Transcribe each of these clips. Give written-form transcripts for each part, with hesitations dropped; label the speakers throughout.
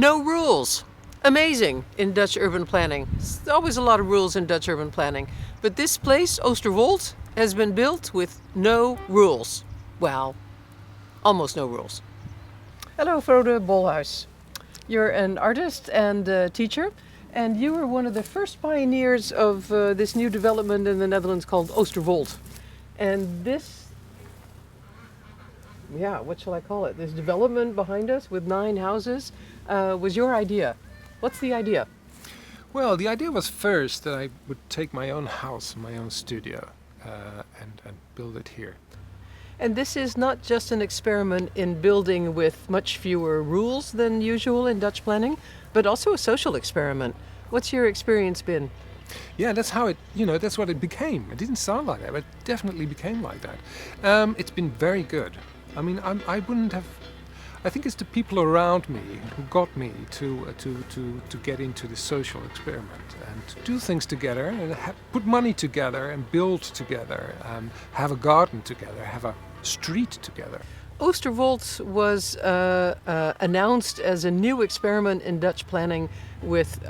Speaker 1: No rules. Amazing in Dutch urban planning. There's always a lot of rules in Dutch urban planning. But this place, Oosterwold, has been built with no rules. Well, almost no rules. Hello, Frode Bolhuis. You're an artist and a teacher, and you were one of the first pioneers of this new development in the Netherlands called Oosterwold. And this, what shall I call it? This development behind us with 9 houses was your idea. What's the idea?
Speaker 2: Well, the idea was first that I would take my own house, my own studio, and build it here.
Speaker 1: And this is not just an experiment in building with much fewer rules than usual in Dutch planning, but also a social experiment. What's your experience been?
Speaker 2: Yeah, that's how that's what it became. It didn't sound like that, but it definitely became like that. It's been very good. I mean, I think it's the people around me who got me to get into the social experiment and to do things together and put money together and build together, have a garden together, have a street together.
Speaker 1: Oosterwold was announced as a new experiment in Dutch planning with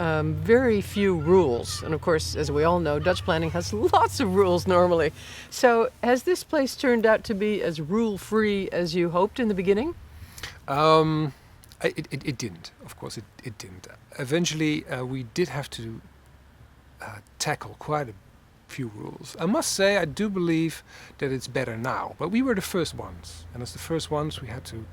Speaker 1: very few rules. And of course, as we all know, Dutch planning has lots of rules normally. So has this place turned out to be as rule-free as you hoped in the beginning?
Speaker 2: It didn't. Of course, it didn't. Eventually, we did have to tackle quite a few rules. I must say, I do believe that it's better now. But we were the first ones, and as the first ones, we had to,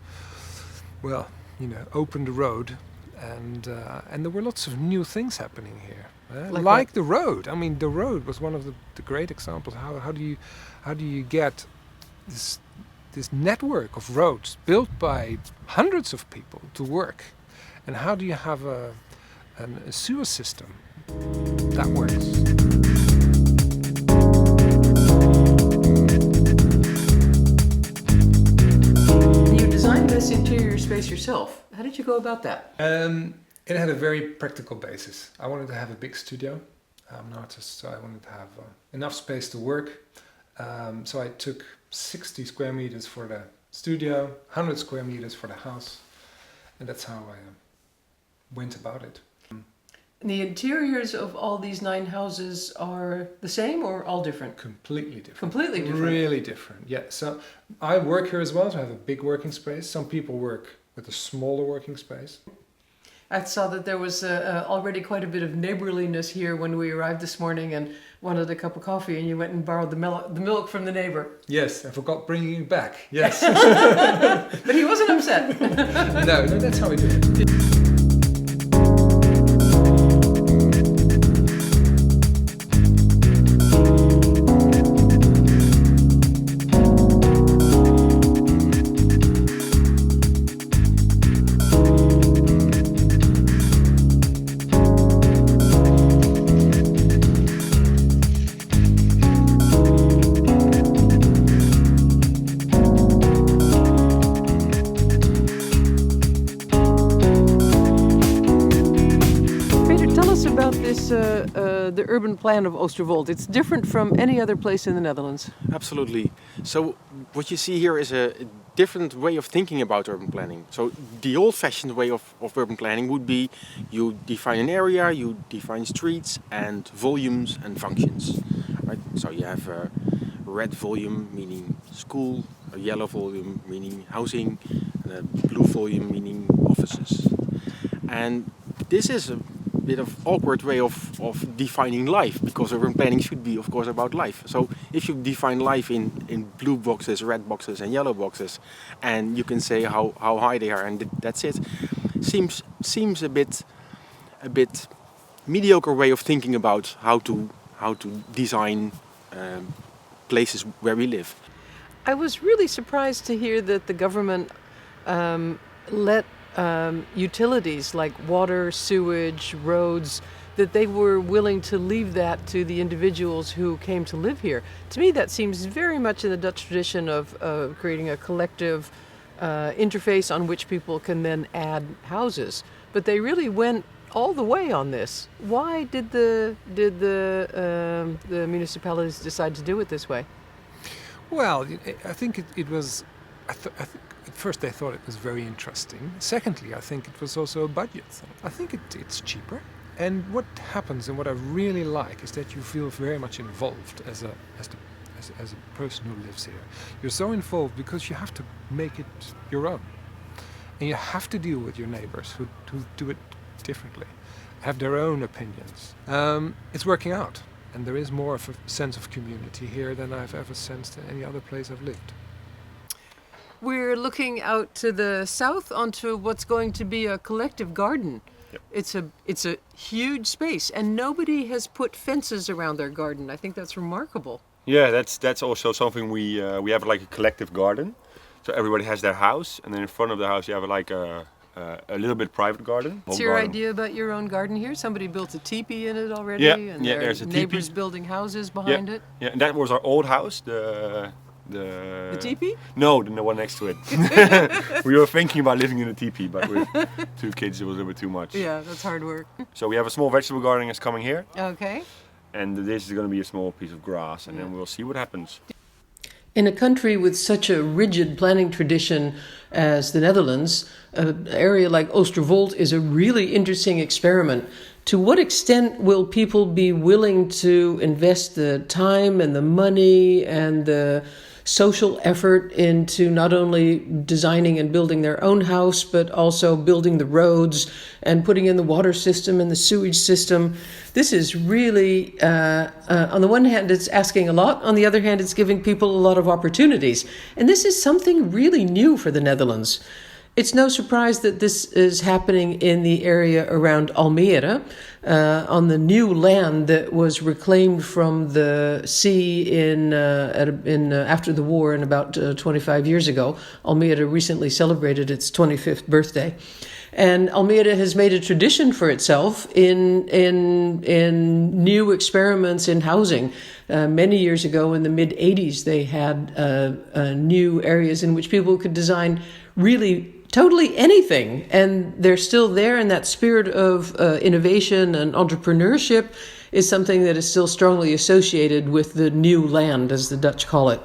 Speaker 2: open the road, and there were lots of new things happening here. Like the road. I mean, the road was one of the great examples. How do you get this network of roads built by hundreds of people to work, and how do you have a sewer system that works?
Speaker 1: You designed this interior space yourself. How did you go about that?
Speaker 2: It had a very practical basis. I wanted to have a big studio. I'm an artist, so I wanted to have enough space to work. So I took 60 square meters for the studio, 100 square meters for the house, and that's how I went about it.
Speaker 1: The interiors of all these 9 houses are the same or all different?
Speaker 2: Completely different.
Speaker 1: Completely different?
Speaker 2: Really different, yeah. So I work here as well, so I have a big working space. Some people work with a smaller working space.
Speaker 1: I saw that there was already quite a bit of neighborliness here when we arrived this morning and wanted a cup of coffee, and you went and borrowed the milk from the neighbor.
Speaker 2: Yes, I forgot bringing it back. Yes.
Speaker 1: But he wasn't upset.
Speaker 2: No, that's how we do it.
Speaker 1: About this, the urban plan of Oosterwold. It's different from any other place in the Netherlands.
Speaker 3: Absolutely. So what you see here is a different way of thinking about urban planning. So the old-fashioned way of urban planning would be you define an area, you define streets and volumes and functions. Right? So you have a red volume meaning school, a yellow volume meaning housing, and a blue volume meaning offices. And this is a bit of awkward way of defining life, because urban planning should be, of course, about life. So if you define life in blue boxes, red boxes and yellow boxes, and you can say how high they are and that's it, seems a bit mediocre way of thinking about how to design places where we live.
Speaker 1: I was really surprised to hear that the government let utilities like water, sewage, roads, that they were willing to leave that to the individuals who came to live here. To me, that seems very much in the Dutch tradition of creating a collective interface on which people can then add houses. But they really went all the way on this. Why did the municipalities decide to do it this way?
Speaker 2: Well, I think it was at first they thought it was very interesting. Secondly, I think it was also a budget thing. I think it's cheaper. And what happens and what I really like is that you feel very much involved as a person who lives here. You're so involved because you have to make it your own. And you have to deal with your neighbors who do it differently, have their own opinions. It's working out. And there is more of a sense of community here than I've ever sensed in any other place I've lived.
Speaker 1: We're looking out to the south onto what's going to be a collective garden.
Speaker 4: Yep.
Speaker 1: It's a huge space, and nobody has put fences around their garden. I think that's remarkable.
Speaker 4: Yeah, that's also something we have like a collective garden. So everybody has their house, and then in front of the house you have like a little bit private garden.
Speaker 1: What's your idea about your own garden here? Somebody built a teepee in it already,
Speaker 4: Yeah,
Speaker 1: and
Speaker 4: yeah,
Speaker 1: there
Speaker 4: there's
Speaker 1: are
Speaker 4: a
Speaker 1: neighbors
Speaker 4: teepee.
Speaker 1: building houses behind it.
Speaker 4: Yeah, and that was our old house, the
Speaker 1: teepee?
Speaker 4: No, the one next to it. We were thinking about living in a teepee, but with 2 kids it was a little bit too much.
Speaker 1: Yeah, that's hard work.
Speaker 4: So we have a small vegetable garden that's coming here,
Speaker 1: Okay.
Speaker 4: and this is going to be a small piece of grass, and then we'll see what happens.
Speaker 1: In a country with such a rigid planning tradition as the Netherlands, an area like Oosterwold is a really interesting experiment. To what extent will people be willing to invest the time and the money and the social effort into not only designing and building their own house, but also building the roads and putting in the water system and the sewage system? This is really, on the one hand, it's asking a lot. On the other hand, it's giving people a lot of opportunities. And this is something really new for the Netherlands. It's no surprise that this is happening in the area around Almere, on the new land that was reclaimed from the sea after the war in about 25 years ago. Almere recently celebrated its 25th birthday. And Almere has made a tradition for itself in new experiments in housing. Many years ago, in the mid-'80s, they had new areas in which people could design really totally anything. And they're still there, and that spirit of innovation and entrepreneurship is something that is still strongly associated with the new land, as the Dutch call it.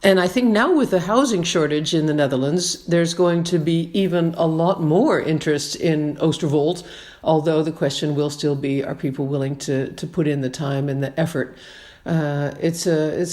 Speaker 1: And I think now with the housing shortage in the Netherlands, there's going to be even a lot more interest in Oosterwold, although the question will still be, are people willing to put in the time and the effort? It's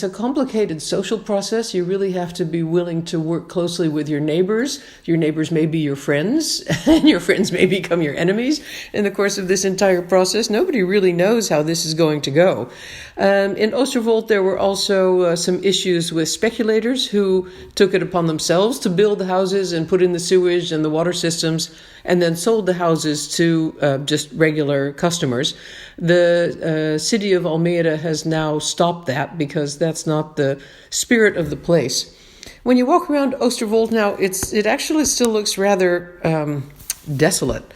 Speaker 1: a complicated social process. You really have to be willing to work closely with your neighbors. Your neighbors may be your friends, and your friends may become your enemies in the course of this entire process. Nobody really knows how this is going to go. In Oosterwold, there were also some issues with speculators who took it upon themselves to build the houses and put in the sewage and the water systems, and then sold the houses to just regular customers. The city of Almere has now stopped that because that's not the spirit of the place. When you walk around Oosterwold now, it actually still looks rather desolate.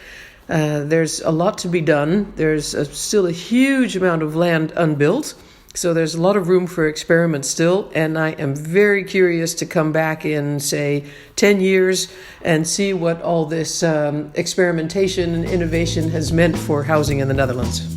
Speaker 1: There's a lot to be done. There's still a huge amount of land unbuilt. So there's a lot of room for experiment still, and I am very curious to come back in, say, 10 years and see what all this experimentation and innovation has meant for housing in the Netherlands.